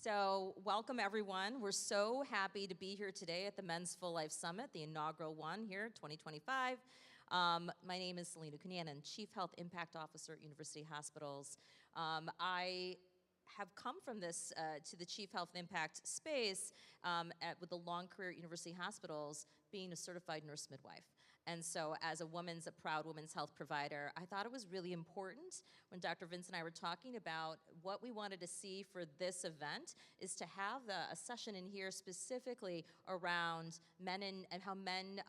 So welcome everyone. We're so happy to be here today at the Men's Full Life Summit, the inaugural one here, 2025. My name is Selena Cunanan, Chief Health Impact Officer at University Hospitals. I have come from this to the Chief Health Impact space with a long career at University Hospitals, being a certified nurse midwife. And so as a proud women's health provider, I thought it was really important when Dr. Vince and I were talking about what we wanted to see for this event is to have a session in here specifically around men and how men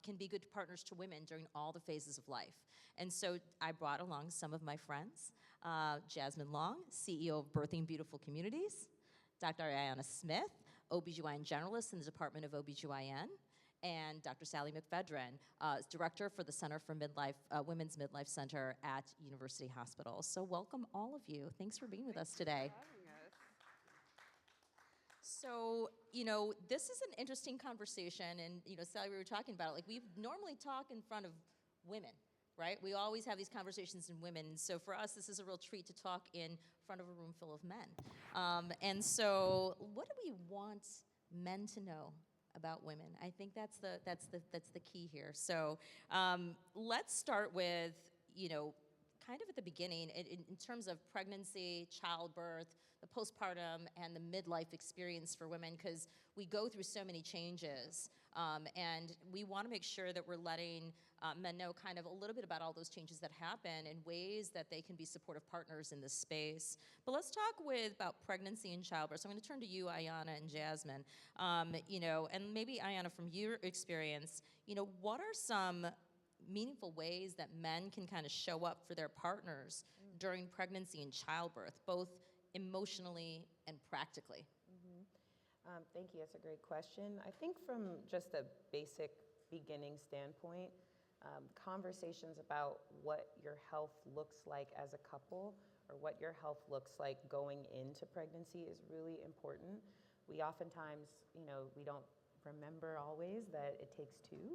can be good partners to women during all the phases of life. And so I brought along some of my friends, Jasmine Long, CEO of Birthing Beautiful Communities, Dr. Ayanna Smith, OBGYN generalist in the Department of OBGYN, and Dr. Sally McFedrin, Director for the Center for Women's Midlife Center at University Hospitals. So welcome all of you. Thanks for being with us today. Thanks for having us. So, this is an interesting conversation, and, Sally, we were talking about it, like we normally talk in front of women, right? We always have these conversations in women, so for us, this is a real treat to talk in front of a room full of men. And so, what do we want men to know about women? I think that's the key here. So let's start with, kind of at the beginning, in terms of pregnancy, childbirth, the postpartum, and the midlife experience for women, because we go through so many changes, and we want to make sure that we're letting men know kind of a little bit about all those changes that happen and ways that they can be supportive partners in this space. But let's talk about pregnancy and childbirth. So I'm going to turn to you, Ayanna and Jasmine, and maybe Ayanna, from your experience, what are some meaningful ways that men can kind of show up for their partners during pregnancy and childbirth, both emotionally and practically? Thank you. That's a great question. I think from just a basic beginning standpoint, conversations about what your health looks like as a couple or what your health looks like going into pregnancy is really important. We oftentimes, we don't remember always that it takes two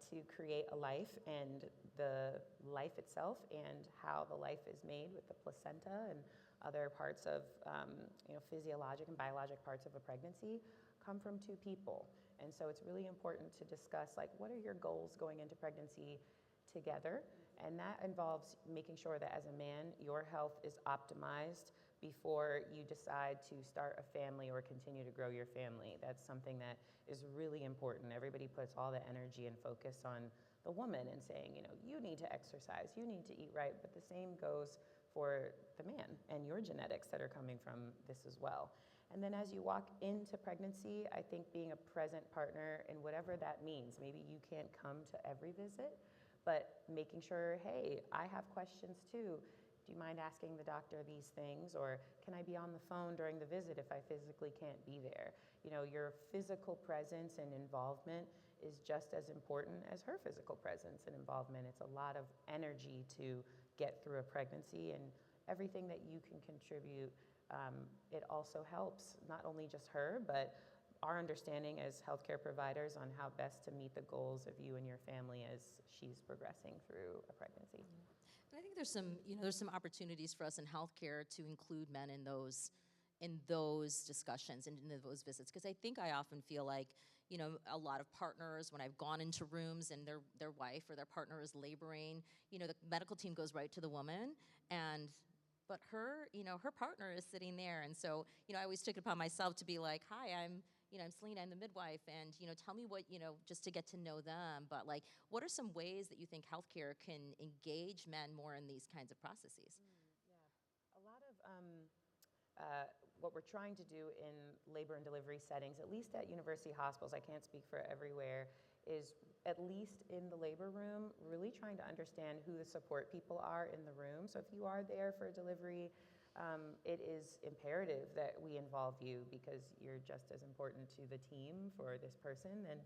to create a life, and the life itself and how the life is made with the placenta and other parts of physiologic and biologic parts of a pregnancy come from two people. And so it's really important to discuss, like, what are your goals going into pregnancy together? And that involves making sure that as a man, your health is optimized before you decide to start a family or continue to grow your family. That's something that is really important. Everybody puts all the energy and focus on the woman and saying, you need to exercise, you need to eat right, but the same goes for the man and your genetics that are coming from this as well. And then as you walk into pregnancy, I think being a present partner in whatever that means, maybe you can't come to every visit, but making sure, hey, I have questions too. Do you mind asking the doctor these things? Or can I be on the phone during the visit if I physically can't be there? Your physical presence and involvement is just as important as her physical presence and involvement. It's a lot of energy to get through a pregnancy, and everything that you can contribute, it also helps not only just her, but our understanding as healthcare providers on how best to meet the goals of you and your family as she's progressing through a pregnancy. And I think there's some opportunities for us in healthcare to include men in those discussions and in those visits, because I think I often feel like, a lot of partners, when I've gone into rooms and their wife or their partner is laboring, the medical team goes right to the woman, but her partner is sitting there. And so, I always took it upon myself to be like, hi, I'm Selena, I'm the midwife, and, tell me what, just to get to know them. But, like, what are some ways that you think healthcare can engage men more in these kinds of processes? A lot of what we're trying to do in labor and delivery settings, at least at university hospitals, I can't speak for everywhere, is at least in the labor room, really trying to understand who the support people are in the room. So if you are there for a delivery, it is imperative that we involve you, because you're just as important to the team for this person and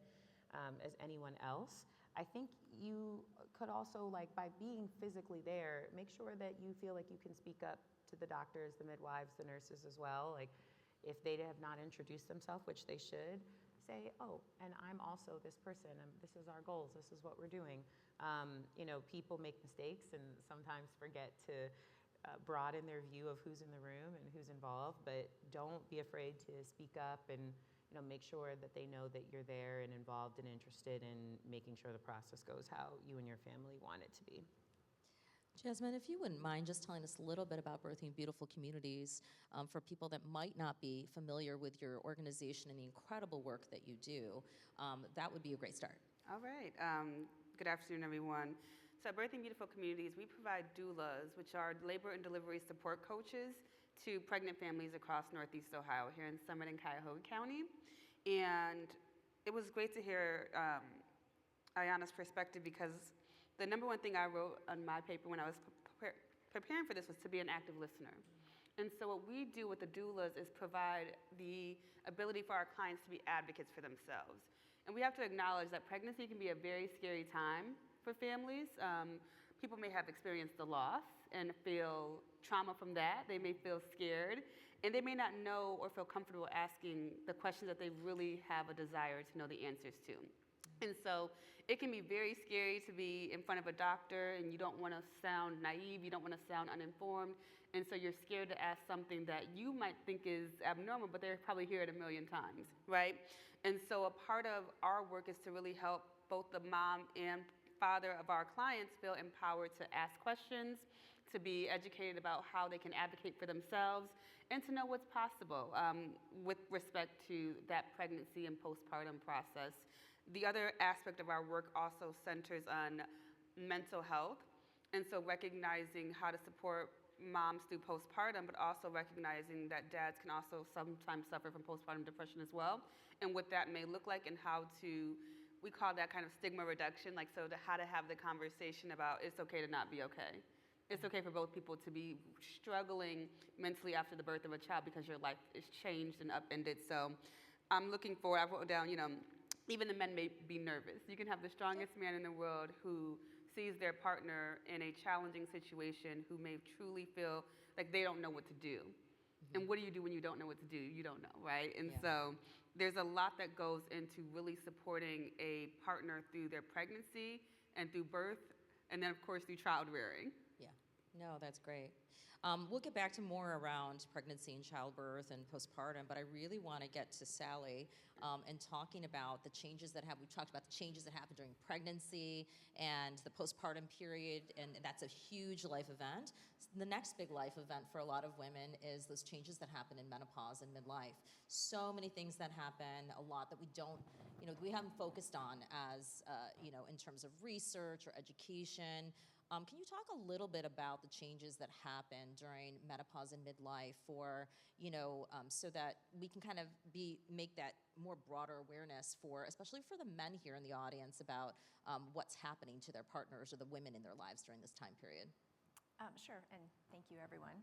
as anyone else. I think you could also, like, by being physically there, make sure that you feel like you can speak up to the doctors, the midwives, the nurses as well. Like, if they have not introduced themselves, which they should, say, oh, and I'm also this person, and this is our goals, this is what we're doing. People make mistakes and sometimes forget to broaden their view of who's in the room and who's involved, but don't be afraid to speak up and make sure that they know that you're there and involved and interested in making sure the process goes how you and your family want it to be. Jasmine, if you wouldn't mind just telling us a little bit about Birthing Beautiful Communities for people that might not be familiar with your organization and the incredible work that you do, that would be a great start. All right. Good afternoon, everyone. So at Birthing Beautiful Communities, we provide doulas, which are labor and delivery support coaches to pregnant families across Northeast Ohio, here in Summit and Cuyahoga County. And it was great to hear Ayana's perspective, because the number one thing I wrote on my paper when I was preparing for this was to be an active listener. And so what we do with the doulas is provide the ability for our clients to be advocates for themselves. And we have to acknowledge that pregnancy can be a very scary time for families. People may have experienced the loss and feel trauma from that. They may feel scared, and they may not know or feel comfortable asking the questions that they really have a desire to know the answers to. And so it can be very scary to be in front of a doctor, and you don't want to sound naive, you don't want to sound uninformed, and so you're scared to ask something that you might think is abnormal, but they're probably heard it a million times, right? And so a part of our work is to really help both the mom and father of our clients feel empowered to ask questions, to be educated about how they can advocate for themselves, and to know what's possible with respect to that pregnancy and postpartum process. The other aspect of our work also centers on mental health, and so recognizing how to support moms through postpartum, but also recognizing that dads can also sometimes suffer from postpartum depression as well, and what that may look like, and how to, we call that kind of stigma reduction, like so how to have the conversation about it's okay to not be okay. It's okay for both people to be struggling mentally after the birth of a child because your life is changed and upended. So I'm looking forward, I wrote down, even the men may be nervous. You can have the strongest man in the world who sees their partner in a challenging situation, who may truly feel like they don't know what to do. Mm-hmm. And what do you do when you don't know what to do? You don't know, right? And so there's a lot that goes into really supporting a partner through their pregnancy and through birth, and then of course through child rearing. Yeah, no, that's great. We'll get back to more around pregnancy and childbirth and postpartum, but I really want to get to Sally and talking about the changes that we've talked about the changes that happen during pregnancy and the postpartum period, and that's a huge life event. The next big life event for a lot of women is those changes that happen in menopause and midlife. So many things that happen, a lot that we don't, we haven't focused on as, in terms of research or education. Can you talk a little bit about the changes that happen during menopause and midlife so that we can kind of make that more broader awareness especially for the men here in the audience about what's happening to their partners or the women in their lives during this time period? Sure, and thank you, everyone.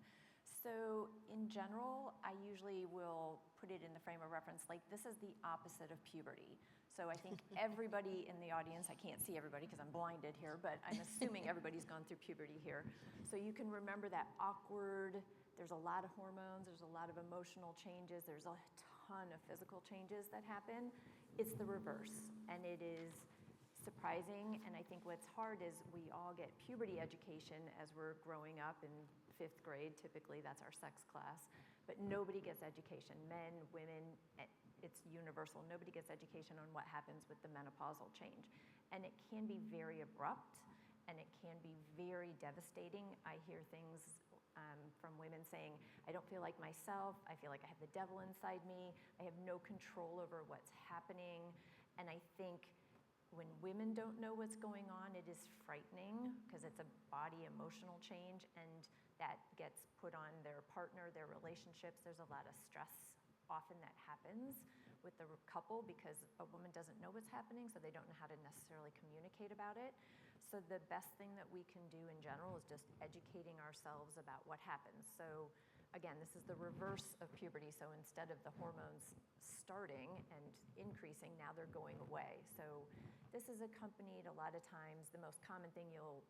So in general, I usually will put it in the frame of reference like this is the opposite of puberty. So I think everybody in the audience, I can't see everybody because I'm blinded here, but I'm assuming everybody's gone through puberty here. So you can remember that awkward, there's a lot of hormones, there's a lot of emotional changes, there's a ton of physical changes that happen. It's the reverse, and it is surprising, and I think what's hard is we all get puberty education as we're growing up in 5th grade, typically that's our sex class, but nobody gets education, men, women, it's universal. Nobody gets education on what happens with the menopausal change. And it can be very abrupt, and it can be very devastating. I hear things from women saying, I don't feel like myself, I feel like I have the devil inside me, I have no control over what's happening. And I think when women don't know what's going on, it is frightening because it's a body emotional change, and that gets put on their partner, their relationships. There's a lot of stress often that happens with the couple because a woman doesn't know what's happening, so they don't know how to necessarily communicate about it. So the best thing that we can do in general is just educating ourselves about what happens. So again, this is the reverse of puberty. So instead of the hormones starting and increasing, now they're going away. So this is accompanied a lot of times, the most common thing you'll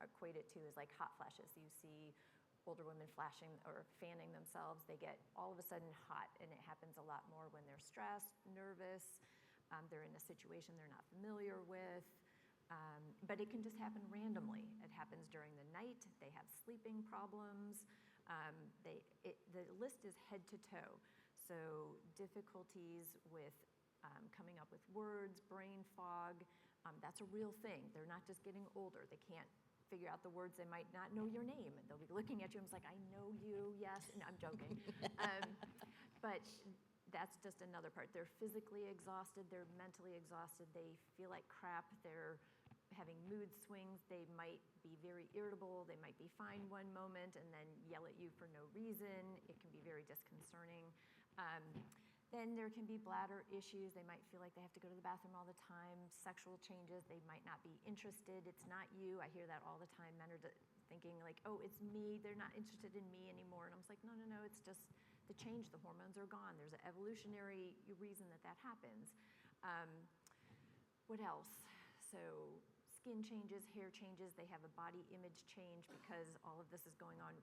equate it to is like hot flashes. You see older women flashing or fanning themselves, they get all of a sudden hot, and it happens a lot more when they're stressed, nervous, they're in a situation they're not familiar with, But it can just happen randomly. It happens during the night. They have sleeping problems. The list is head to toe. So difficulties with coming up with words, brain fog, that's a real thing. They're not just getting older. They can't figure out the words. They might not know your name. And they'll be looking at you and it's like, I know you, yes. And I'm joking. But that's just another part. They're physically exhausted. They're mentally exhausted. They feel like crap. They're having mood swings. They might be very irritable. They might be fine one moment and then yell at you for no reason. It can be very disconcerting. Then there can be bladder issues. They might feel like they have to go to the bathroom all the time. Sexual changes. They might not be interested. It's not you. I hear that all the time. Men are thinking like, oh, it's me. They're not interested in me anymore. And I'm like, no, no, no. It's just the change. The hormones are gone. There's an evolutionary reason that happens. What else? So skin changes, hair changes. They have a body image change because all of this is going on.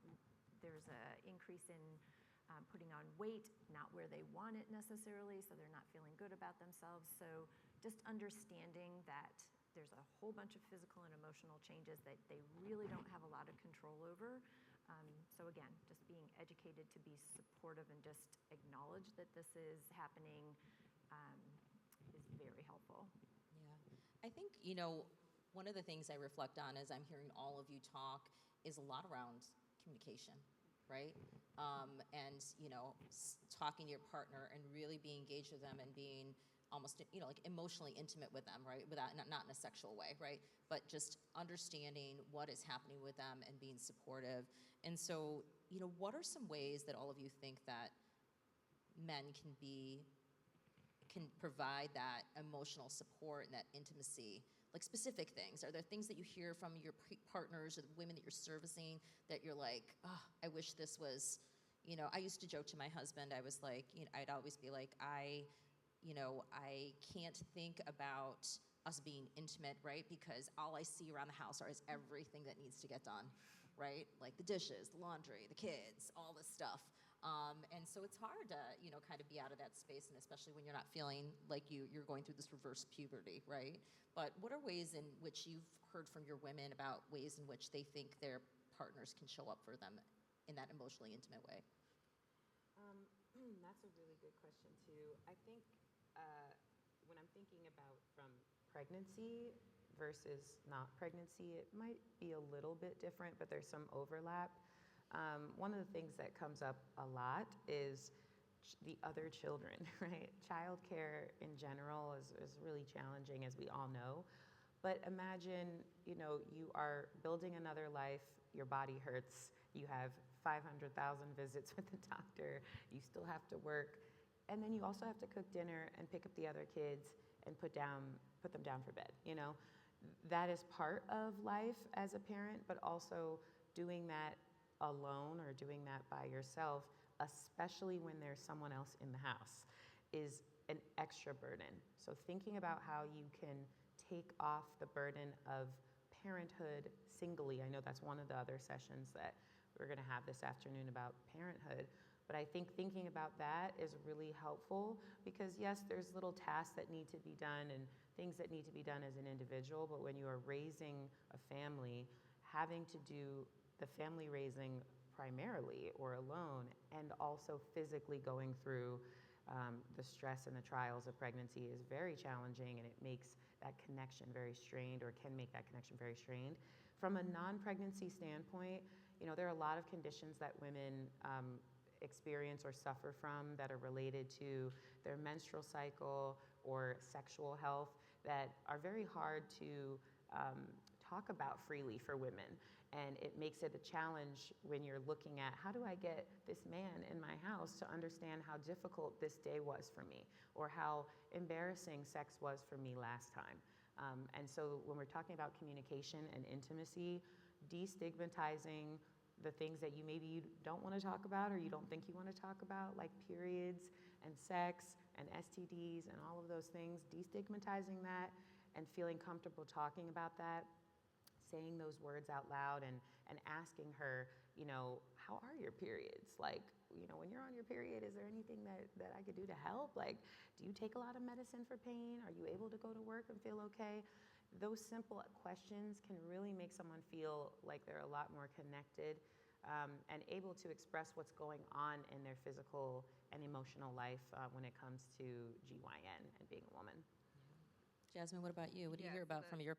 There's an increase in putting on weight, not where they want it necessarily, so they're not feeling good about themselves. So just understanding that there's a whole bunch of physical and emotional changes that they really don't have a lot of control over. So again, just being educated to be supportive and just acknowledge that this is happening is very helpful. Yeah. I think, one of the things I reflect on as I'm hearing all of you talk is a lot around communication, right? And, talking to your partner and really being engaged with them and being almost, like emotionally intimate with them, right? Without, not in a sexual way, right? But just understanding what is happening with them and being supportive. And so, what are some ways that all of you think that men can provide that emotional support and that intimacy? Like specific things. Are there things that you hear from your partners or the women that you're servicing that you're like, oh, I wish this was, I used to joke to my husband, I was like, I'd always be like, I can't think about us being intimate, right? Because all I see around the house is everything that needs to get done, right? Like the dishes, the laundry, the kids, all this stuff. And so it's hard to, kind of be out of that space, and especially when you're not feeling like you're going through this reverse puberty, right? But what are ways in which you've heard from your women about ways in which they think their partners can show up for them in that emotionally intimate way? That's a really good question, too. I think when I'm thinking about from pregnancy versus not pregnancy, it might be a little bit different, but there's some overlap. One of the things that comes up a lot is the other children, right? Childcare in general is really challenging, as we all know. But imagine, you are building another life, your body hurts, you have 500,000 visits with the doctor, you still have to work, and then you also have to cook dinner and pick up the other kids and put them down for bed, That is part of life as a parent, but also doing that alone or doing that by yourself, especially when there's someone else in the house, is an extra burden. So thinking about how you can take off the burden of parenthood singly. I know that's one of the other sessions that we're going to have this afternoon about parenthood. But I think thinking about that is really helpful because, yes, there's little tasks that need to be done and things that need to be done as an individual. But when you are raising a family, having to do the family raising primarily or alone and also physically going through the stress and the trials of pregnancy is very challenging, and it makes that connection very strained, or can make that connection very strained. From a non-pregnancy standpoint, there are a lot of conditions that women experience or suffer from that are related to their menstrual cycle or sexual health that are very hard to talk about freely for women. And it makes it a challenge when you're looking at, how do I get this man in my house to understand how difficult this day was for me, or how embarrassing sex was for me last time? And so when we're talking about communication and intimacy, destigmatizing the things that you don't want to talk about or you don't think you want to talk about, like periods and sex and STDs and all of those things, destigmatizing that and feeling comfortable talking about that, saying those words out loud and asking her, how are your periods? Like, when you're on your period, is there anything that I could do to help? Like, do you take a lot of medicine for pain? Are you able to go to work and feel okay? those simple questions can really make someone feel like they're a lot more connected and able to express what's going on in their physical and emotional life when it comes to GYN and being a woman. Jasmine, what about you? What do you Yeah, hear so about from your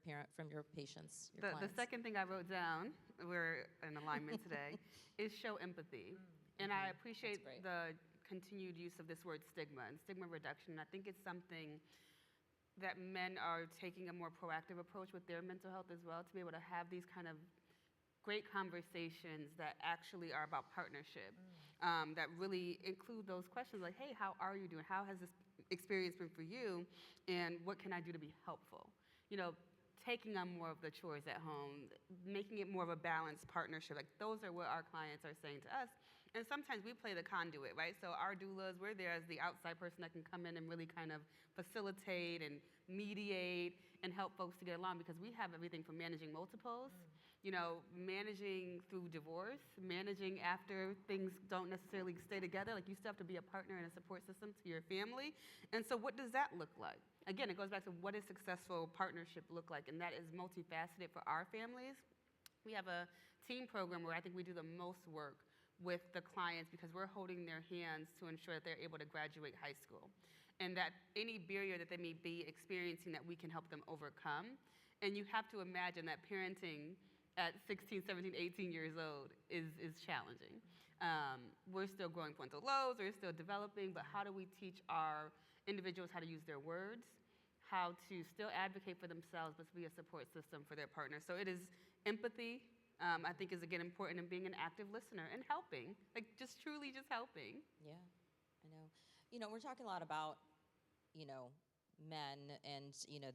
patients, your The clients? second thing I wrote down, we're in alignment today, is show empathy. And I appreciate great. the continued use of this word stigma and stigma reduction. I think it's something that men are taking a more proactive approach with their mental health as well, to be able to have these kind of great conversations that actually are about partnership, that really include those questions like, hey, how are you doing? How has this experience been for you? And what can I do to be helpful? You know, taking on more of the chores at home, making it more of a balanced partnership. Like, those are what our clients are saying to us. And sometimes we play the conduit, right? So our doulas, we're there as the outside person that can come in and really kind of facilitate and mediate and help folks to get along, because we have everything from managing multiples, you know, managing through divorce, managing after things don't necessarily stay together. Like, you still have to be a partner and a support system to your family. And so what does that look like? Again, it goes back to, what does successful partnership look like? And that is multifaceted for our families. We have a team program where I think we do the most work with the clients, because we're holding their hands to ensure that they're able to graduate high school, and that any barrier that they may be experiencing, that we can help them overcome. And you have to imagine that parenting at 16, 17, 18 years old is challenging. We're still growing frontal lobes, we're still developing, but how do we teach our individuals how to use their words, how to still advocate for themselves, but to be a support system for their partner? So it is empathy, I think, is again important, in being an active listener and helping, like just truly just helping. Yeah, I know. You know, we're talking a lot about, you know, men and, you know,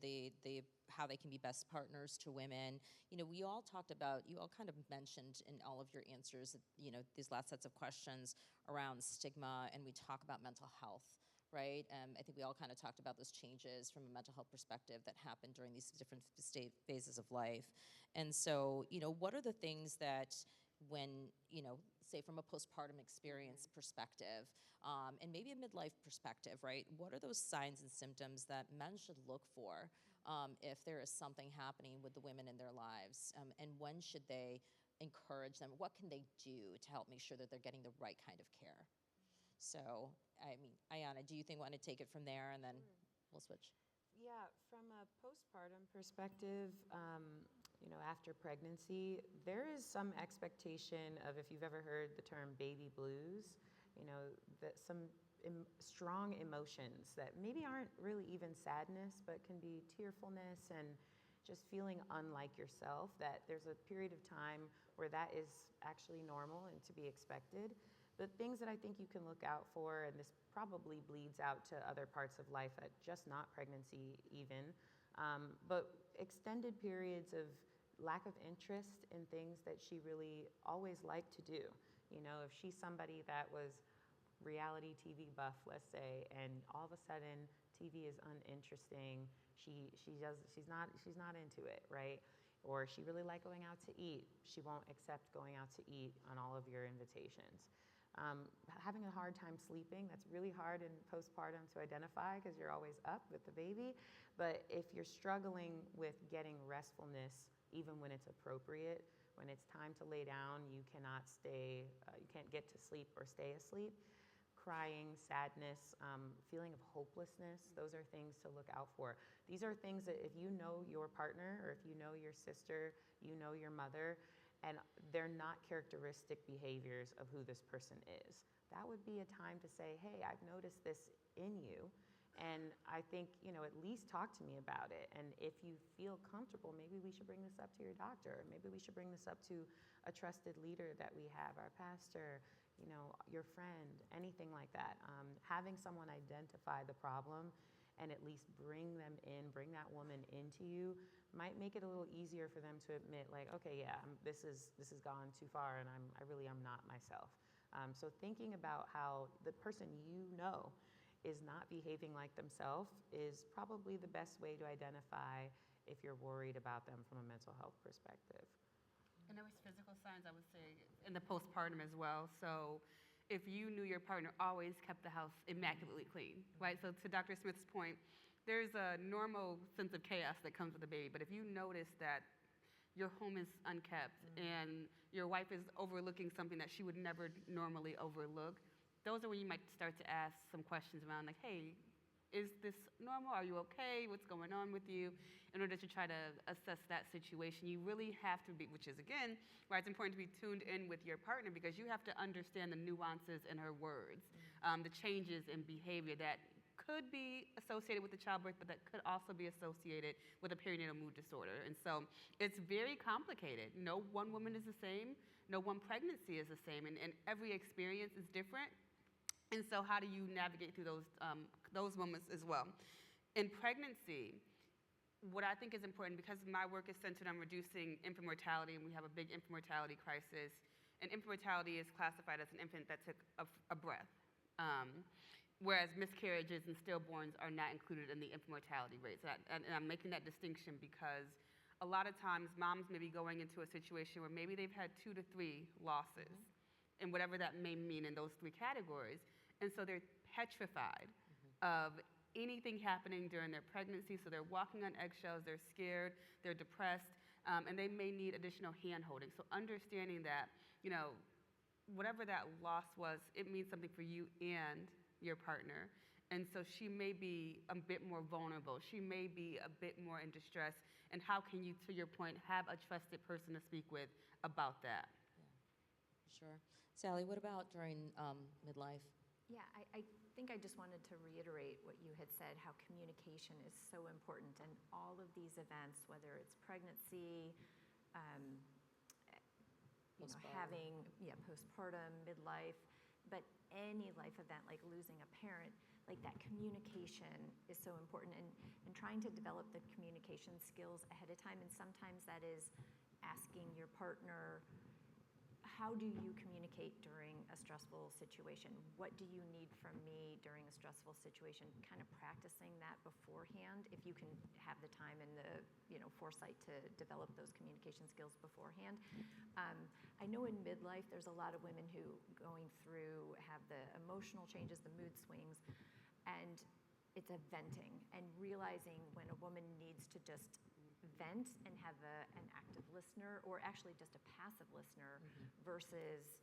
how they can be best partners to women. You know, you all kind of mentioned in all of your answers, you know, these last sets of questions around stigma, and we talk about mental health, right? I think we all kind of talked about those changes from a mental health perspective that happen during these different phases of life. And so, you know, what are the things that, when, you know, say from a postpartum experience perspective, and maybe a midlife perspective, right? What are those signs and symptoms that men should look for if there is something happening with the women in their lives? And when should they encourage them? What can they do to help make sure that they're getting the right kind of care? So, I mean, Ayana, do you want to take it from there, and then we'll switch? Yeah, from a postpartum perspective, you know, after pregnancy, there is some expectation of, if you've ever heard the term baby blues, you know, that some strong emotions that maybe aren't really even sadness, but can be tearfulness and just feeling unlike yourself, that there's a period of time where that is actually normal and to be expected. The things that I think you can look out for, and this probably bleeds out to other parts of life, at just not pregnancy even, but extended periods of lack of interest in things that she really always liked to do. You know, if she's somebody that was reality TV buff, let's say, and all of a sudden TV is uninteresting, she's not into it, right? Or she really liked going out to eat, she won't accept going out to eat on all of your invitations. Having a hard time sleeping, that's really hard in postpartum to identify, because you're always up with the baby. But if you're struggling with getting restfulness, even when it's appropriate, when it's time to lay down, you can't get to sleep or stay asleep, crying, sadness, feeling of hopelessness, those are things to look out for. These are things that if you know your partner, or if you know your sister, you know your mother, and they're not characteristic behaviors of who this person is, that would be a time to say, hey, I've noticed this in you, and I think, you know, at least talk to me about it. And if you feel comfortable, maybe we should bring this up to your doctor. Maybe we should bring this up to a trusted leader that we have, our pastor, you know, your friend, anything like that. Having someone identify the problem and at least bring that woman into you, might make it a little easier for them to admit, like, okay, yeah, this has gone too far, and I really am not myself. So thinking about how the person you know is not behaving like themselves is probably the best way to identify if you're worried about them from a mental health perspective. And there was physical signs, I would say, in the postpartum as well. So if you knew your partner always kept the house immaculately clean, right? So to Dr. Smith's point, there's a normal sense of chaos that comes with a baby, but if you notice that your home is unkept and your wife is overlooking something that she would never normally overlook, those are when you might start to ask some questions around like, hey, is this normal? Are you okay? What's going on with you? In order to try to assess that situation, you really have to be, which is again, why it's important to be tuned in with your partner, because you have to understand the nuances in her words, the changes in behavior that could be associated with the childbirth, but that could also be associated with a perinatal mood disorder. And so it's very complicated. No one woman is the same. No one pregnancy is the same. And every experience is different. And so how do you navigate through those moments as well? In pregnancy, what I think is important, because my work is centered on reducing infant mortality, and we have a big infant mortality crisis, and infant mortality is classified as an infant that took a breath. Whereas miscarriages and stillborns are not included in the infant mortality rates. And I'm making that distinction because a lot of times moms may be going into a situation where maybe they've had 2 to 3 losses, and whatever that may mean in those 3 categories. And so they're petrified of anything happening during their pregnancy. So they're walking on eggshells, they're scared, they're depressed, and they may need additional hand-holding. So understanding that, whatever that loss was, it means something for you and your partner. And so she may be a bit more vulnerable. She may be a bit more in distress. And how can you, to your point, have a trusted person to speak with about that? Yeah, sure. Sally, what about during midlife? Yeah, I think I just wanted to reiterate what you had said, how communication is so important. And all of these events, whether it's pregnancy, having postpartum, midlife, but any life event like losing a parent, like that communication is so important. And trying to develop the communication skills ahead of time. And sometimes that is asking your partner, how do you communicate during a stressful situation? What do you need from me during a stressful situation? Kind of practicing that beforehand, if you can have the time and the foresight to develop those communication skills beforehand. I know in midlife there's a lot of women who going through have the emotional changes, the mood swings, and it's a venting and realizing when a woman needs to just vent and have an active listener, or actually just a passive listener, versus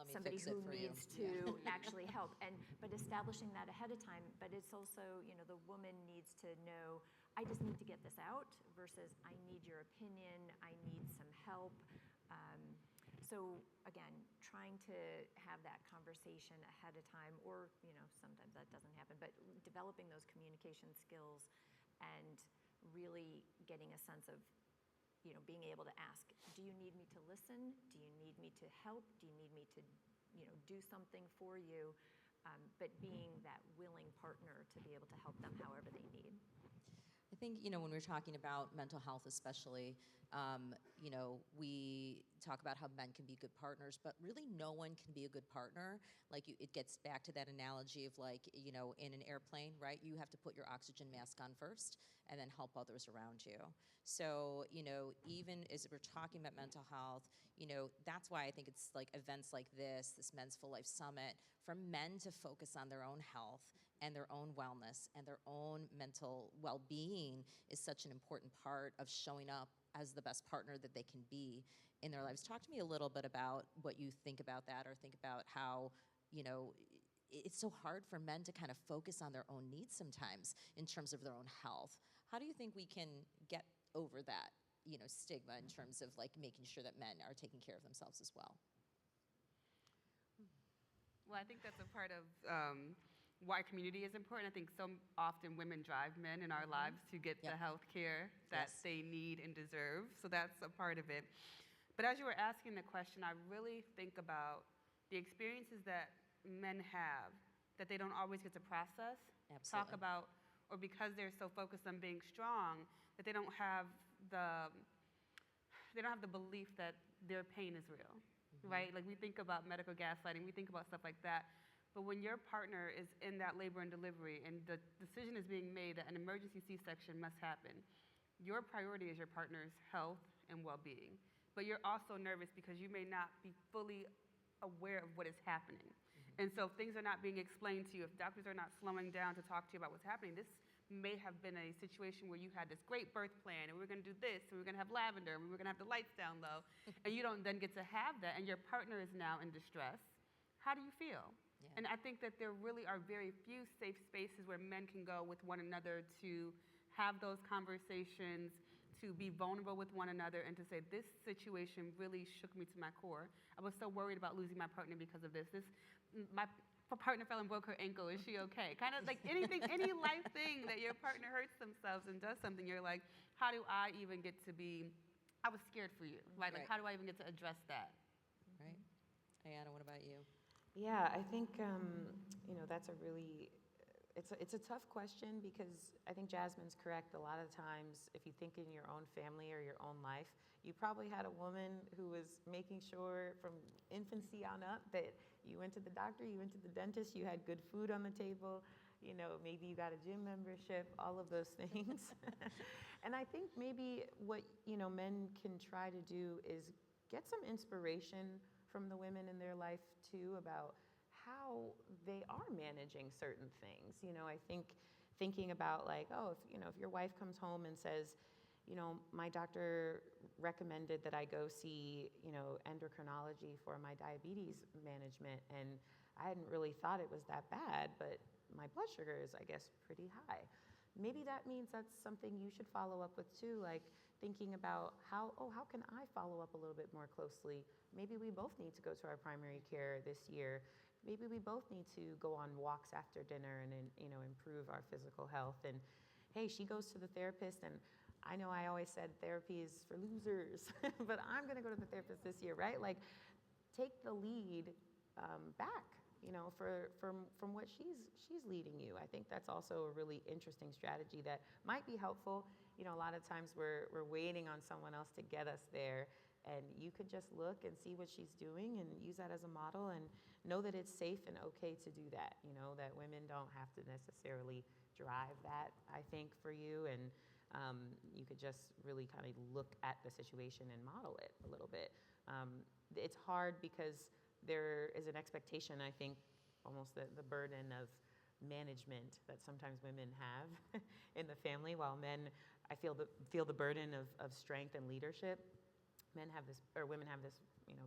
somebody who needs to actually help. But establishing that ahead of time. But it's also, the woman needs to know, I just need to get this out, versus I need your opinion, I need some help. So again, trying to have that conversation ahead of time, or sometimes that doesn't happen, but developing those communication skills and really getting a sense of, being able to ask, do you need me to listen? Do you need me to help? Do you need me to, do something for you? But being that willing partner to be able to help them however they need. I think, when we're talking about mental health especially, we talk about how men can be good partners, but really no one can be a good partner. It gets back to that analogy of in an airplane, right? You have to put your oxygen mask on first and then help others around you. So, even as we're talking about mental health, that's why I think it's like events like this Men's Full Life Summit, for men to focus on their own health and their own wellness and their own mental well-being is such an important part of showing up as the best partner that they can be in their lives. Talk to me a little bit about what you think about that, or think about how, it's so hard for men to kind of focus on their own needs sometimes in terms of their own health. How do you think we can get over that, stigma in terms of making sure that men are taking care of themselves as well? Well, I think that's a part of why community is important. I think so often women drive men in our lives to get the health care that they need and deserve. So that's a part of it. But as you were asking the question, I really think about the experiences that men have that they don't always get to process, talk about, or because they're so focused on being strong, that they don't have the belief that their pain is real, right? We think about medical gaslighting, we think about stuff like that. But when your partner is in that labor and delivery and the decision is being made that an emergency C-section must happen, your priority is your partner's health and well-being. But you're also nervous because you may not be fully aware of what is happening. And so if things are not being explained to you, if doctors are not slowing down to talk to you about what's happening, this may have been a situation where you had this great birth plan, and we're going to do this, and we're going to have lavender, and we're going to have the lights down low, and you don't then get to have that, and your partner is now in distress. How do you feel? Yeah. And I think that there really are very few safe spaces where men can go with one another to have those conversations, to be vulnerable with one another, and to say, this situation really shook me to my core. I was so worried about losing my partner because of this. My partner fell and broke her ankle. Is she okay? Kind of like anything, any life thing that your partner hurts themselves and does something, you're like, how do I even get to be, I was scared for you, right? Like, Right. how do I even get to address that? Right. Ayana, what about you? Yeah, I think, that's a really, it's a tough question because I think Jasmine's correct. A lot of times, if you think in your own family or your own life, you probably had a woman who was making sure from infancy on up that you went to the doctor, you went to the dentist, you had good food on the table, maybe you got a gym membership, all of those things. And I think maybe what, men can try to do is get some inspiration from the women in their life too about how they are managing certain things. I think thinking about like, if your wife comes home and says, my doctor recommended that I go see, endocrinology for my diabetes management, and I hadn't really thought it was that bad, but my blood sugar is, I guess, pretty high. Maybe that means that's something you should follow up with too, like thinking about how can I follow up a little bit more closely? Maybe we both need to go to our primary care this year. Maybe we both need to go on walks after dinner and improve our physical health. And hey, she goes to the therapist, and I know I always said therapy is for losers, but I'm going to go to the therapist this year, right? Like, take the lead back, from what she's leading you. I think that's also a really interesting strategy that might be helpful. A lot of times we're waiting on someone else to get us there, and you could just look and see what she's doing and use that as a model and know that it's safe and okay to do that. That women don't have to necessarily drive that, I think, for you. And you could just really kind of look at the situation and model it a little bit. It's hard because there is an expectation, I think, almost the burden of management that sometimes women have in the family, while men, I feel the burden of strength and leadership. Women have this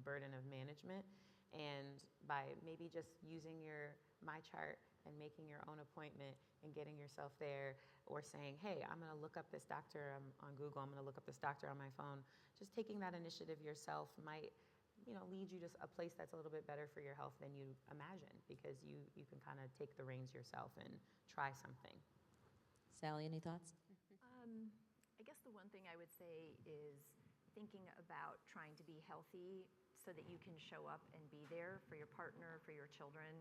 burden of management. And by maybe just using your MyChart and making your own appointment and getting yourself there, or saying, hey, I'm going to look up this doctor on Google, I'm going to look up this doctor on my phone, just taking that initiative yourself might lead you to a place that's a little bit better for your health than you imagine, because you can kind of take the reins yourself and try something. Sally, any thoughts? I guess the one thing I would say is thinking about trying to be healthy so that you can show up and be there for your partner, for your children.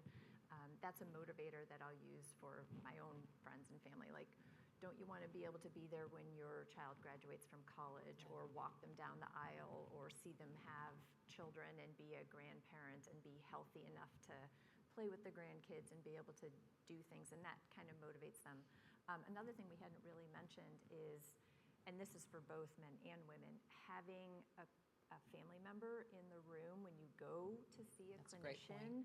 That's a motivator that I'll use for my own friends and family. Like, don't you want to be able to be there when your child graduates from college, or walk them down the aisle, or see them have children and be a grandparent and be healthy enough to play with the grandkids and be able to do things, and that kind of motivates them. Another thing we hadn't really mentioned is, and this is for both men and women, having a family member in the room when you go to see a clinician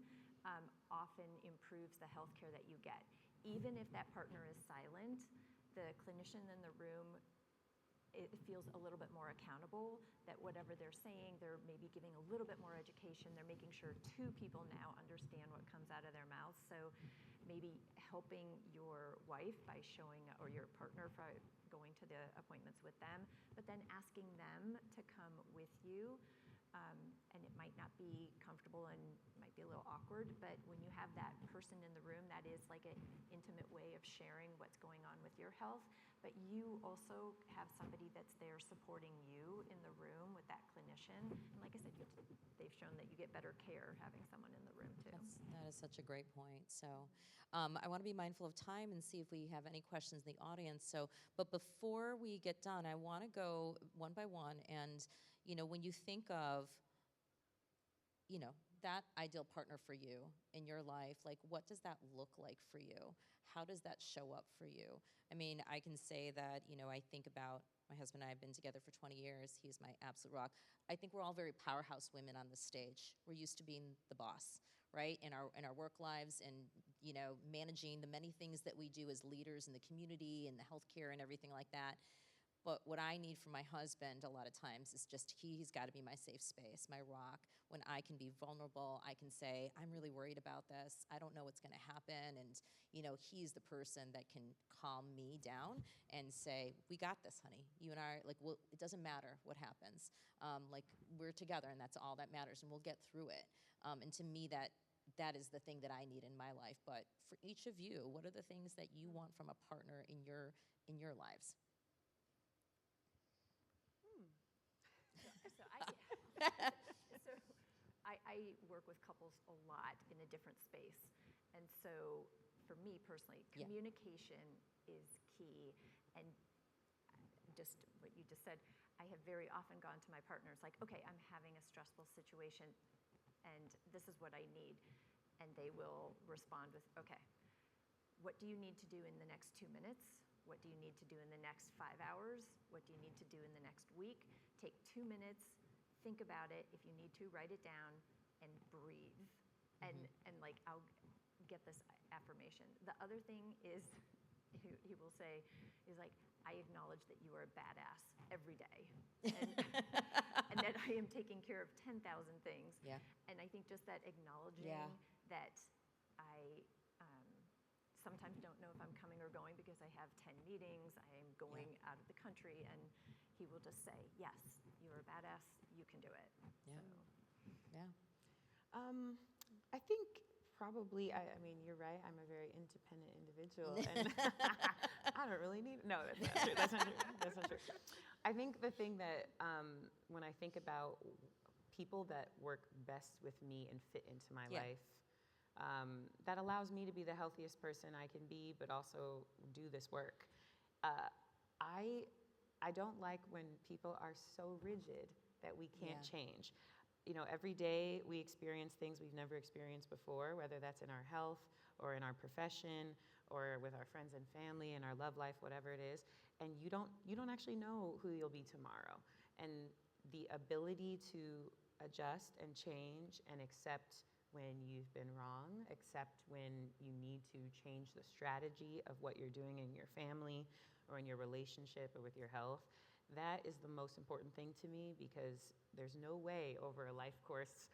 often improves the health care that you get. Even if that partner is silent, the clinician in the room, it feels a little bit more accountable, that whatever they're saying, they're maybe giving a little bit more education. They're making sure two people now understand what comes out of their mouths. So maybe helping your wife by showing, or your partner by going to the appointments with them, but then asking them to come with you. And it might not be comfortable and might be a little awkward, but when you have that person in the room, that is like an intimate way of sharing what's going on with your health. But you also have somebody that's there supporting you in the room with that clinician. And like I said, they've shown that you get better care having someone in the room too. That is such a great point. So I want to be mindful of time and see if we have any questions in the audience. But before we get done, I want to go one by one. And, when you think of, that ideal partner for you in your life, like, what does that look like for you? How does that show up for you? I mean, I can say that, I think about my husband and I have been together for 20 years. He's my absolute rock. I think we're all very powerhouse women on this stage. We're used to being the boss, right? In our work lives, and, managing the many things that we do as leaders in the community and the healthcare and everything like that. But what I need from my husband a lot of times is just he's got to be my safe space, my rock, when I can be vulnerable. I can say, I'm really worried about this. I don't know what's going to happen. And, he's the person that can calm me down and say, we got this, honey. You and I, it doesn't matter what happens. We're together, and that's all that matters, and we'll get through it. And to me, that is the thing that I need in my life. But for each of you, what are the things that you want from a partner in your lives? I work with couples a lot in a different space. And so for me personally, communication is key. And just what you just said, I have very often gone to my partners like, okay, I'm having a stressful situation and this is what I need. And they will respond with, okay, what do you need to do in the next 2 minutes? What do you need to do in the next 5 hours? What do you need to do in the next week? Take 2 minutes, think about it. If you need to, write it down and breathe. And I'll get this affirmation. The other thing is, he will say, is like, I acknowledge that you are a badass every day. And that I am taking care of 10,000 things. Yeah. And I think just that acknowledging that I sometimes don't know if I'm coming or going because I have 10 meetings, I am going out of the country, and he will just say, yes, you're a badass, you can do it. Yeah. So. Yeah. I think probably, I mean, you're right. I'm a very independent individual, and I don't really need. No, that's not true. That's not true. That's not true. I think the thing that when I think about people that work best with me and fit into my life, that allows me to be the healthiest person I can be, but also do this work. I don't like when people are so rigid that we can't change. Every day we experience things we've never experienced before, whether that's in our health or in our profession or with our friends and family and our love life, whatever it is. And you don't actually know who you'll be tomorrow. And the ability to adjust and change and accept when you've been wrong, accept when you need to change the strategy of what you're doing in your family or in your relationship or with your health, that is the most important thing to me, because there's no way over a life course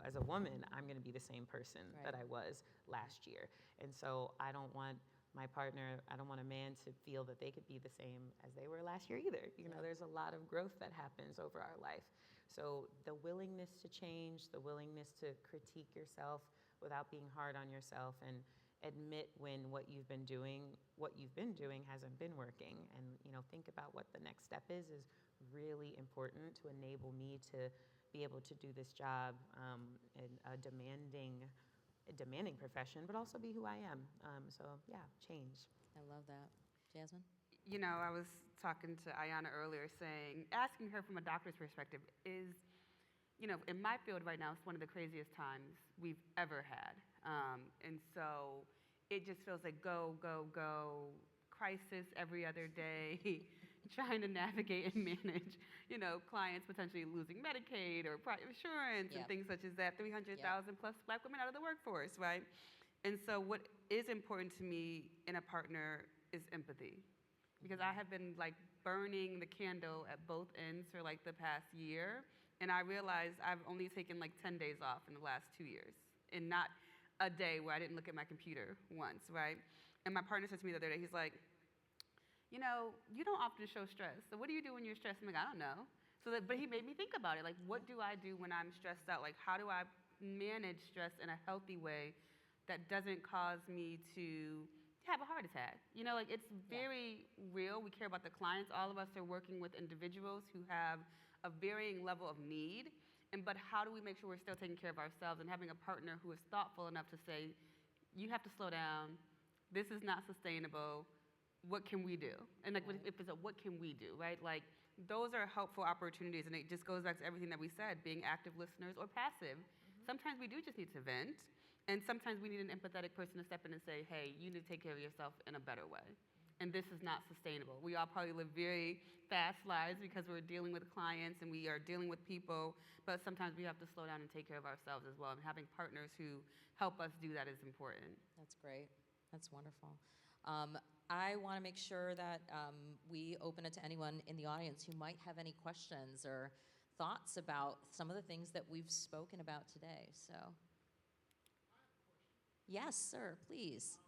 as a woman, I'm going to be the same person that I was last year. And so I don't want my partner, I don't want a man to feel that they could be the same as they were last year either. There's a lot of growth that happens over our life. So the willingness to change, the willingness to critique yourself without being hard on yourself, and admit when what you've been doing hasn't been working, and think about what the next step is really important to enable me to be able to do this job in a demanding profession, but also be who I am. So change. I love that. Jasmine? I was talking to Ayanna earlier asking her from a doctor's perspective is, in my field right now, it's one of the craziest times we've ever had. And so it just feels like go, go, go, crisis every other day, trying to navigate and manage, clients potentially losing Medicaid or private insurance and things such as that, 300,000 plus Black women out of the workforce, right? And so what is important to me in a partner is empathy, because I have been burning the candle at both ends for the past year, and I realized I've only taken 10 days off in the last 2 years, and not a day where I didn't look at my computer once, right? And my partner said to me the other day, he's like, you don't often show stress. So what do you do when you're stressed? I'm like, I don't know. But he made me think about it. What do I do when I'm stressed out? How do I manage stress in a healthy way that doesn't cause me to have a heart attack? It's very real. We care about the clients. All of us are working with individuals who have a varying level of need. But how do we make sure we're still taking care of ourselves, and having a partner who is thoughtful enough to say, you have to slow down. This is not sustainable. What can we do? And if it's what can we do, right? Those are helpful opportunities, and it just goes back to everything that we said, being active listeners or passive. Sometimes we do just need to vent, and sometimes we need an empathetic person to step in and say, hey, you need to take care of yourself in a better way. and this is not sustainable. We all probably live very fast lives because we're dealing with clients and we are dealing with people, but sometimes we have to slow down and take care of ourselves as well. And having partners who help us do that is important. That's great. That's wonderful. I want to make sure that we open it to anyone in the audience who might have any questions or thoughts about some of the things that we've spoken about today. So, yes, sir, please.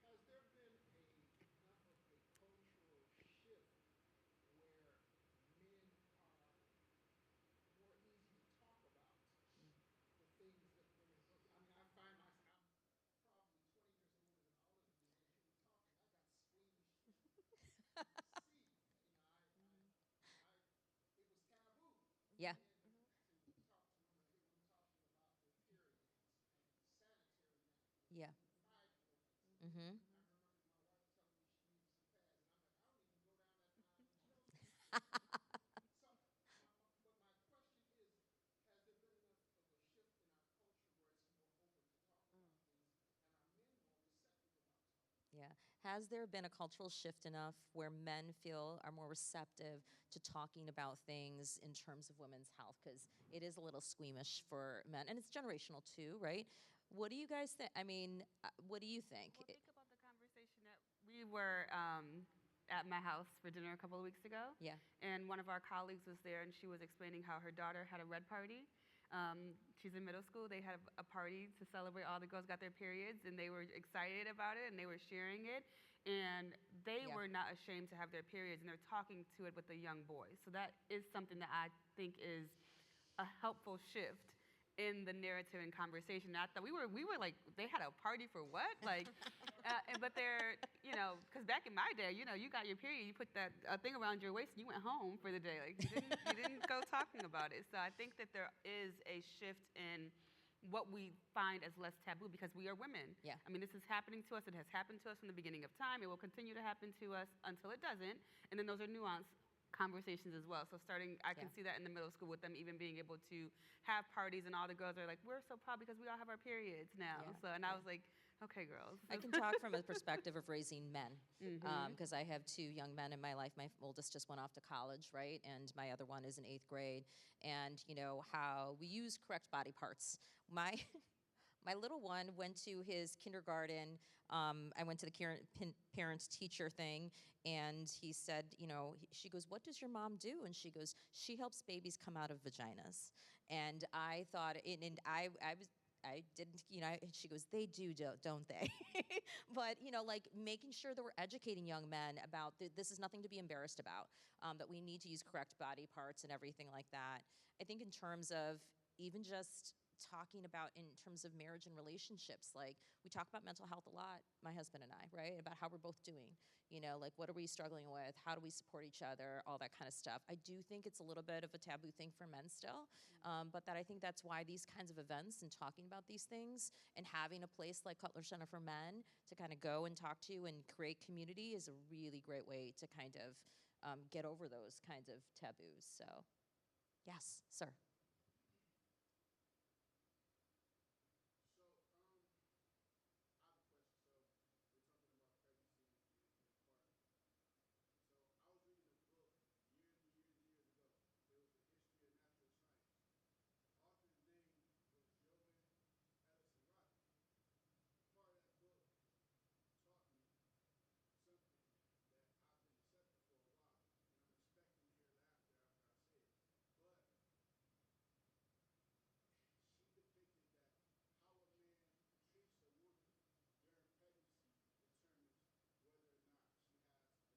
Has there been enough of a cultural shift where men are more easy to talk about the things that women go through? I mean, I find myself, I'm probably 20 years older than all of you, and when you were talking, I got squeamish. See, it was taboo for Yeah. men to talk to women. I hear women talking about their periods and sanitary napkins Yeah. and pridefulness. Mm-hmm. I remember my wife telling me she needed some pads, and I'm like, I don't even go down that aisle, and she knows. So, but my question is, has there been enough of a shift in our culture where it's more open to talk about things, and are men more receptive about talking? Yeah. Has there been a cultural shift enough where men are more receptive to talking about things in terms of women's health? Because it is a little squeamish for men, and it's generational too, right? What do you guys think? I mean, what do you think? Well, think about the conversation that we were at my house for dinner a couple of weeks ago. Yeah. And one of our colleagues was there, and she was explaining how her daughter had a red party. She's in middle school. They had a party to celebrate all the girls got their periods, and they were excited about it, and they were sharing it. And they Yeah. were not ashamed to have their periods, and they're talking to it with a young boy. So that is something that I think is a helpful shift in the narrative and conversation. I thought we were like, they had a party for what? Like, but they're, because back in my day, you got your period, you put that thing around your waist, and you went home for the day. Like, you didn't go talking about it. So I think that there is a shift in what we find as less taboo because we are women. Yeah. I mean, this is happening to us. It has happened to us from the beginning of time. It will continue to happen to us until it doesn't. And then those are nuanced conversations as well. So I can see that in the middle school with them even being able to have parties, and all the girls are like, we're so proud because we all have our periods now. Yeah. So, and I was like, okay, girls. I can talk from a perspective of raising men Mhm. because I have two young men in my life. My oldest just went off to college, right? And my other one is in 8th grade. And how we use correct body parts. My my little one went to his kindergarten. I went to the parent-teacher thing, and he said, she goes, "What does your mom do?" And she goes, "She helps babies come out of vaginas." And I thought, and I didn't, she goes, "They do, don't they?" But, like making sure that we're educating young men about this is nothing to be embarrassed about, that we need to use correct body parts and everything like that. I think in terms of even just talking about in terms of marriage and relationships, like we talk about mental health a lot, my husband and I, right? About how we're both doing, like what are we struggling with? How do we support each other? All that kind of stuff. I do think it's a little bit of a taboo thing for men still, but I think that's why these kinds of events and talking about these things and having a place like Cutler Center for Men to kind of go and talk to and create community is a really great way to kind of get over those kinds of taboos. So, yes, sir. So, I have a question. So, we're talking about pregnancy and partners. So, I was reading a book years and years and years ago. It was the history of natural science. Author's name was Joan Ellison Rodney. Part of that book taught me something that I've been accepting for a while, and I'm expecting to hear laughter after I say it. But she depicted that how a man treats a woman during pregnancy determines whether or not she has a boy or a girl.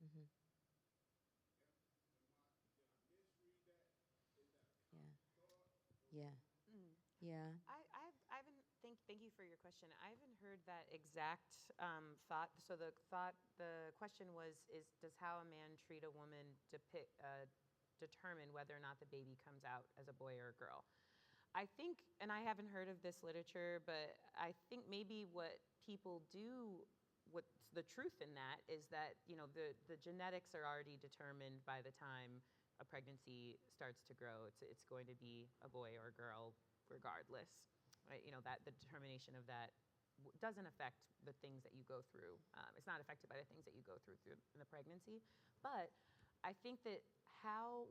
Mm-hmm. Did I misread that? Is that a Yeah. common thought? Yeah. Yeah. I haven't, thank you for your question. I haven't heard that exact thought. So the question was, does how a man treat a woman determine whether or not the baby comes out as a boy or a girl? I think, and I haven't heard of this literature, but I think maybe what people do, what's the truth in that is that, the genetics are already determined by the time a pregnancy starts to grow. It's going to be a boy or a girl regardless, right? That the determination of that doesn't affect the things that you go through. It's not affected by the things that you go through in the pregnancy. But I think that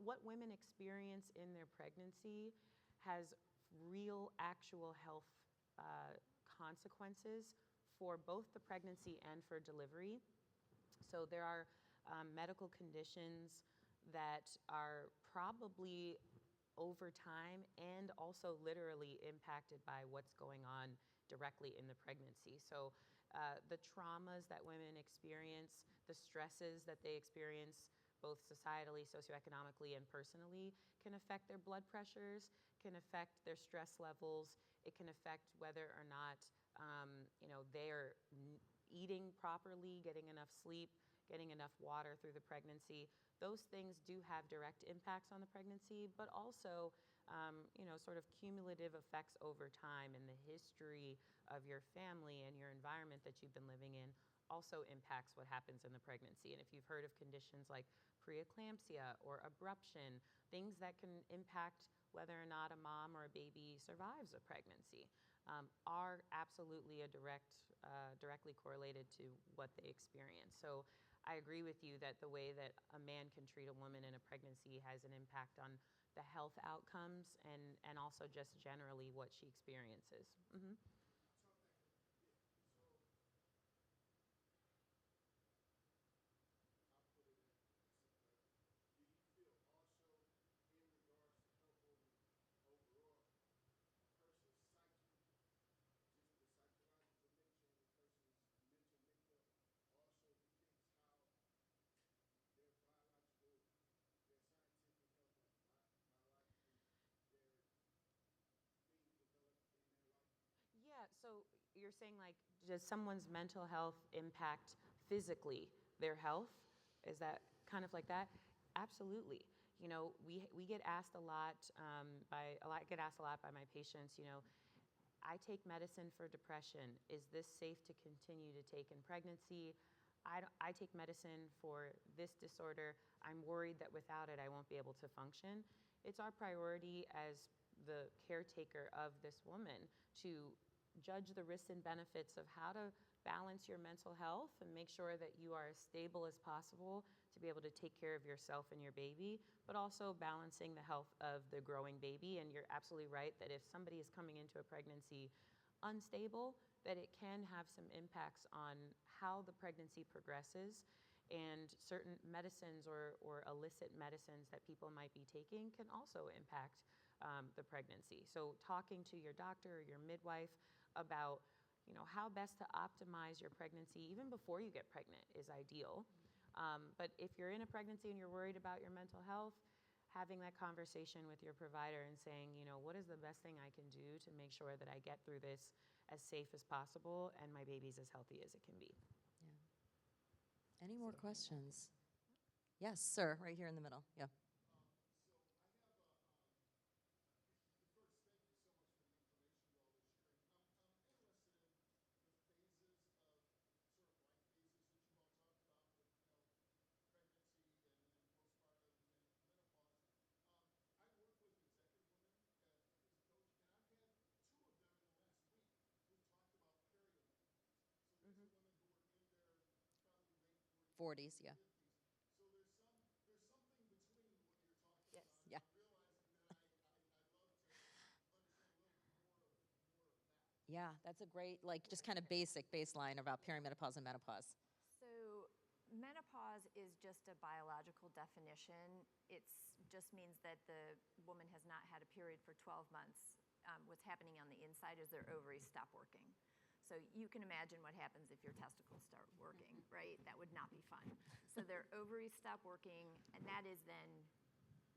what women experience in their pregnancy has real, actual health consequences for both the pregnancy and for delivery. So there are medical conditions that are probably over time and also literally impacted by what's going on directly in the pregnancy. So the traumas that women experience, the stresses that they experience, both societally, socioeconomically, and personally, can affect their blood pressures, can affect their stress levels. It can affect whether or not they're eating properly, getting enough sleep, getting enough water through the pregnancy. Those things do have direct impacts on the pregnancy, but also, sort of cumulative effects over time, and the history of your family and your environment that you've been living in also impacts what happens in the pregnancy. And if you've heard of conditions like preeclampsia or abruption, things that can impact whether or not a mom or a baby survives a pregnancy, are absolutely directly correlated to what they experience. So I agree with you that the way that a man can treat a woman in a pregnancy has an impact on the health outcomes and also just generally what she experiences. Mm-hmm. I'll put it in simpler. Do you feel also, in regards to health overall, a person's psyche, just the psychological nature of a person's mental makeup, also depicts how their biological, their scientific health, like biologically, their things develop in their life? Yeah, so you're saying, like, does someone's mental health impact physically their health? Is that kind of like that? Absolutely. We get asked a lot by my patients, I take medicine for depression. Is this safe to continue to take in pregnancy? I take medicine for this disorder. I'm worried that without it, I won't be able to function. It's our priority as the caretaker of this woman to judge the risks and benefits of how to balance your mental health and make sure that you are as stable as possible to be able to take care of yourself and your baby, but also balancing the health of the growing baby. And you're absolutely right that if somebody is coming into a pregnancy unstable, that it can have some impacts on how the pregnancy progresses, and certain medicines or illicit medicines that people might be taking can also impact the pregnancy. So talking to your doctor or your midwife about how best to optimize your pregnancy even before you get pregnant is ideal. But if you're in a pregnancy and you're worried about your mental health, having that conversation with your provider and saying, what is the best thing I can do to make sure that I get through this as safe as possible and my baby's as healthy as it can be. Yeah. Any more questions? Yes, sir, right here in the middle. Yeah. First, thank you so much for the information you all are sharing. I'm interested in the phases of sort of life phases that you all talked about with, pregnancy and postpartum and menopause. I work with executive women as a coach, and I've had two of them in the last week who talked about perimenopause. So these are women who are in their probably late 40s, 40s, yeah. 50s. So there's something between what you're talking Yes. about. Yeah. I'm realizing that I'd love to understand a little bit more of that. Yeah, that's a great, just kind of basic baseline about perimenopause and menopause. So menopause is just a biological definition. It just means that the woman has not had a period for 12 months. What's happening on the inside is their ovaries stop working. So you can imagine what happens if your testicles start working, right? That would not be fun. So their ovaries stop working, and that is then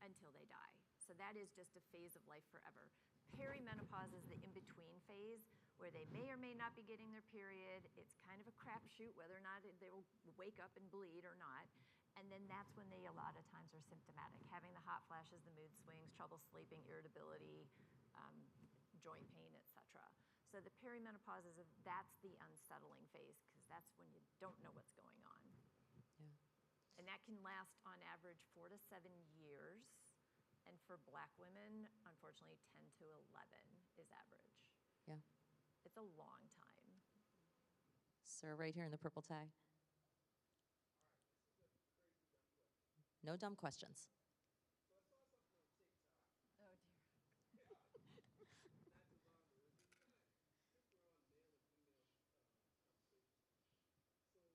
until they die. So that is just a phase of life forever. Perimenopause is the in-between phase where they may or may not be getting their period. It's kind of a crapshoot whether or not they will wake up and bleed or not. And then that's when they a lot of times are symptomatic, having the hot flashes, the mood swings, trouble sleeping, irritability, joint pain, etc. So the perimenopause that's the unsettling phase, because that's when you don't know what's going on. Yeah. And that can last on average 4 to 7 years. And for Black women, unfortunately, 10 to 11 is average. Yeah. It's a long time. Sir, right here in the purple tie. No dumb questions. So I saw something on TikTok Oh, dear. not too long ago. It's kind of since we're on male and female conversations. So there's a panel that was on TikTok, and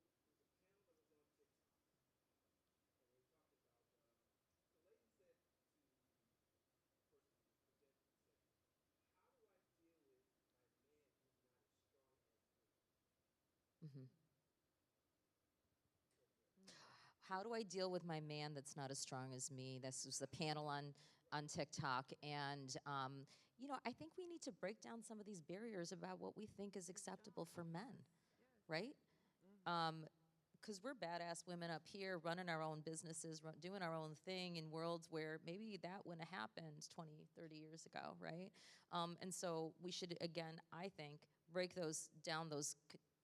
they were talking about. The lady said to the person who was presenting, he said, "How do I deal with my man who's not as strong as me?" Hmm. What do you think? How do I deal with my man that's not as strong as me? This was a panel on TikTok. And, I think we need to break down some of these barriers about what we think is acceptable for men, right? Because we're badass women up here running our own businesses, doing our own thing in worlds where maybe that wouldn't have happened 20, 30 years ago, right? And so we should, again, I think, break those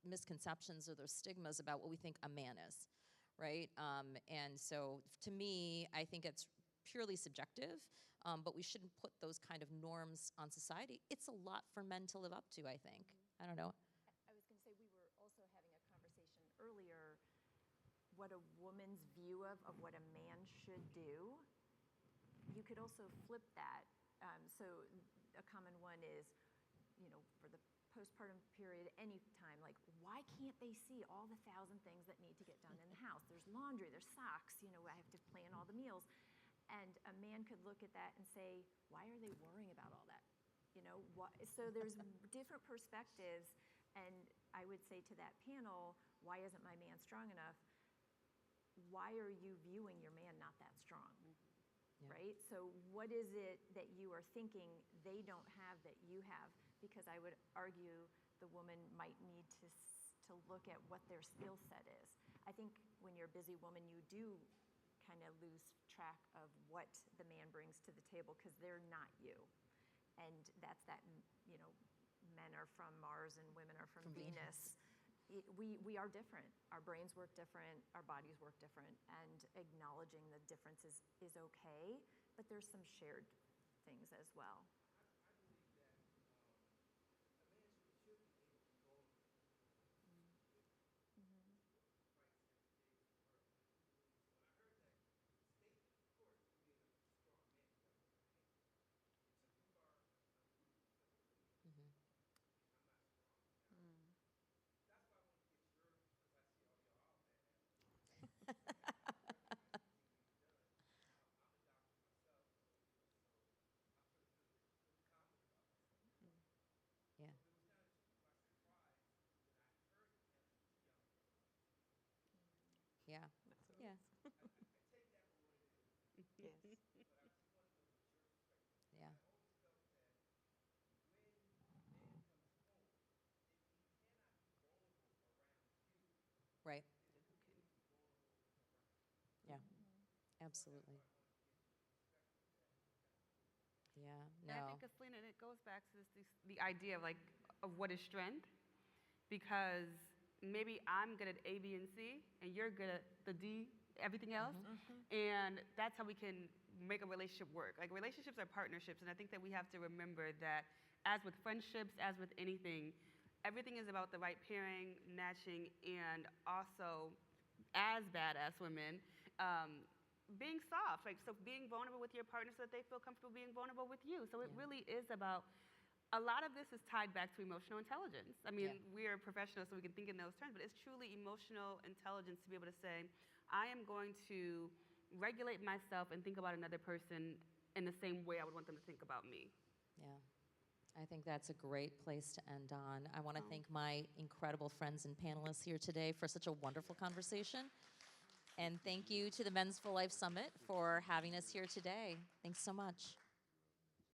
misconceptions or those stigmas about what we think a man is, right? And so to me, I think it's purely subjective, but we shouldn't put those kind of norms on society. It's a lot for men to live up to, I think. I don't know. I was going to say, we were also having a conversation earlier, what a woman's view of what a man should do. You could also flip that. So a common one is, for the postpartum period, any time, like, why can't they see all the 1,000 things that need to get done in the house? There's laundry, there's socks, I have to plan all the meals. And a man could look at that and say, why are they worrying about all that? So there's different perspectives. And I would say to that panel, why isn't my man strong enough? Why are you viewing your man not that strong? Yeah. Right? So what is it that you are thinking they don't have that you have? Because I would argue the woman might need to look at what their skill set is. I think when you're a busy woman, you do kind of lose track of what the man brings to the table because they're not you. And that's that, men are from Mars and women are from Venus. We are different. Our brains work different. Our bodies work different. And acknowledging the differences is okay, but there's some shared things as well. I believe that a man should be able to be vulnerable with fights every day with his partner. I do believe so. And I heard that statement. Of course, being a strong man, you got to put your hands. It took me far. I believe because wait a minute, Mhm. I'm not strong. Now, that's why I wanted to get your, because I see all y'all all badass women. I recognize everything you've done. I'm a doctor myself, so I feel pretty confident about myself. Yeah. So it was kind of took me by surprise when I heard that as two young men. Yeah. So Yeah. I take that for what it is. Yes. But I just want to know what your perspective is. Yeah. I always felt that when a man comes home, if he cannot be vulnerable around you, Right. is it okay to be vulnerable around him? Yeah. So Absolutely. that's why I wanted to get your perspective of that and kind of put it like that. Yeah. And I No. think, Selena, it goes back to the idea of what is strength, because maybe I'm good at A, B, and C, and you're good at the D, everything else, and that's how we can make a relationship work. Like, relationships are partnerships, and I think that we have to remember that, as with friendships, as with anything, everything is about the right pairing, matching, and also, as badass women, being soft, so being vulnerable with your partner so that they feel comfortable being vulnerable with you. So it Yeah. really is about, a lot of this is tied back to emotional intelligence. I mean, Yeah. we are professionals, so we can think in those terms, but it's truly emotional intelligence to be able to say, I am going to regulate myself and think about another person in the same way I would want them to think about me. Yeah. I think that's a great place to end on. I want to thank my incredible friends and panelists here today for such a wonderful conversation. And thank you to the Men's Full Life Summit for having us here today. Thanks so much.